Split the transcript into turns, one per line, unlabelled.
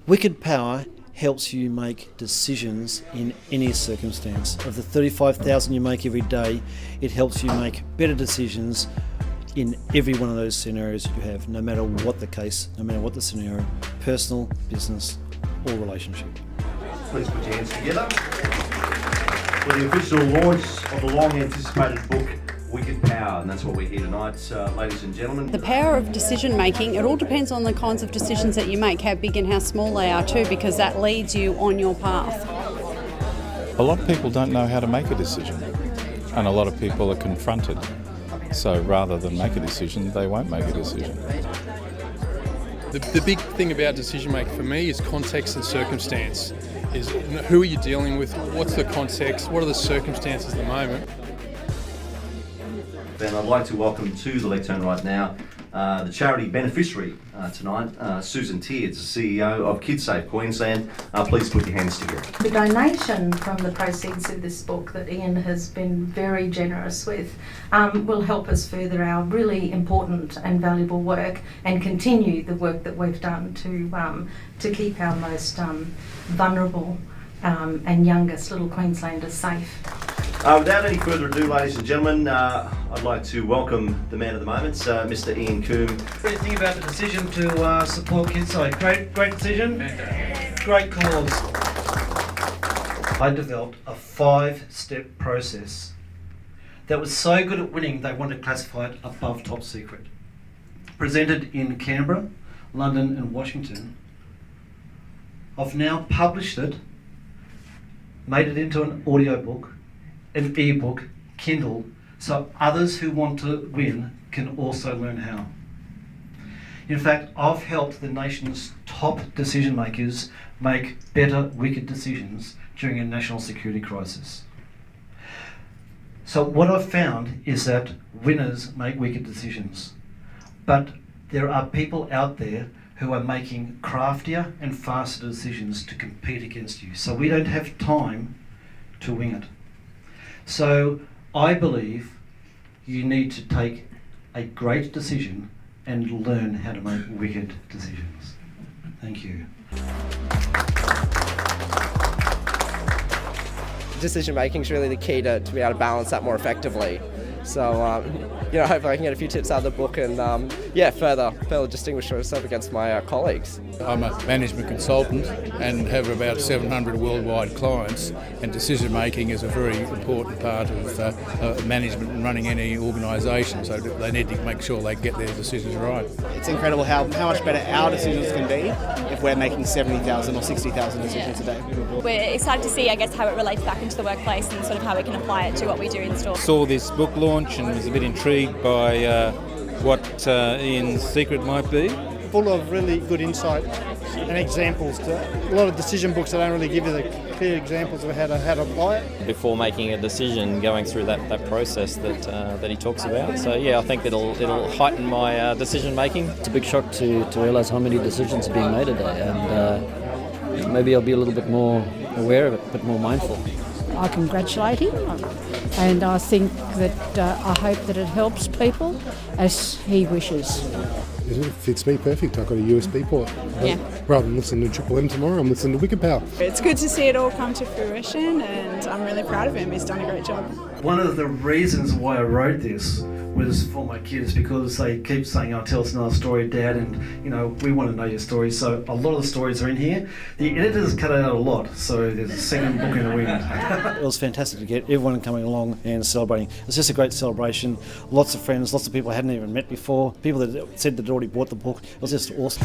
WIKID Power helps you make decisions in any circumstance. Of the 35,000 you make every day, it helps you make better decisions in every one of those scenarios that you have, no matter what the case, no matter what the scenario, personal, business or relationship.
Please put your hands together for the official launch of the long-anticipated book, WIKID Power, and that's what we're here tonight, ladies and gentlemen.
The power of decision making, it all depends on the kinds of decisions that you make, how big and how small they are too, because that leads you on your path.
A lot of people don't know how to make a decision, and a lot of people are confronted. So rather than make a decision, they won't make a decision.
The big thing about decision making for me is context and circumstance. Is who are you dealing with, what's the context, what are the circumstances at the moment.
And I'd like to welcome to the lectern right now the charity beneficiary tonight, Susan Teerds, the CEO of KidSafe Queensland. Please put your hands together.
The donation from the proceeds of this book that Ian has been very generous with will help us further our really important and valuable work and continue the work that we've done to keep our most vulnerable and youngest little Queenslanders safe.
Without any further ado, ladies and gentlemen, I'd like to welcome the man of the moment, Mr. Ian Coombe.
What do you think about the decision to support KidSafe? Great decision, great cause. I developed a 5-step process that was so good at winning they wanted to classify it above top secret. Presented in Canberra, London and Washington. I've now published it, made it into an audiobook, an ebook, Kindle, so others who want to win can also learn how. In fact, I've helped the nation's top decision makers make better wicked decisions during a national security crisis. So what I've found is that winners make wicked decisions, but there are people out there who are making craftier and faster decisions to compete against you. So we don't have time to wing it. So I believe you need to take a great decision and learn how to make wicked decisions. Thank you.
Decision making is really the key to be able to balance that more effectively. So, hopefully I can get a few tips out of the book and, further distinguish myself against my colleagues.
I'm a management consultant and have about 700 worldwide clients, and decision making is a very important part of management and running any organisation, so they need to make sure they get their decisions right.
It's incredible how much better our decisions can be if we're making 70,000 or 60,000 decisions a day.
We're excited to see, how it relates back into the workplace and sort of how we can apply it to what we do in store.
Saw this book launch and was a bit intrigued by what Ian's secret might be.
Full of really good insight and examples. A lot of decision books that don't really give you the clear examples of how to apply it.
Before making a decision, going through that process that he talks about. So I think it'll heighten my decision making.
It's a big shock to realise how many decisions are being made a day, and maybe I'll be a little bit more aware of it, a bit more mindful.
I congratulate him, and I think that I hope that it helps people as he wishes.
It fits me perfect. I've got a USB port.
Yeah.
Rather than listening to Triple M tomorrow, I'm listening to WIKID Power.
It's good to see it all come to fruition, and I'm really proud of him. He's done a great job.
One of the reasons why I wrote this was for my kids, because they keep saying, tell us another story, Dad, and we want to know your story. So a lot of the stories are in here. The editors cut out a lot, so there's a second book in the wind.
It was fantastic to get everyone coming along and celebrating. It was just a great celebration. Lots of friends, lots of people I hadn't even met before, people that said they'd already bought the book. It was just awesome.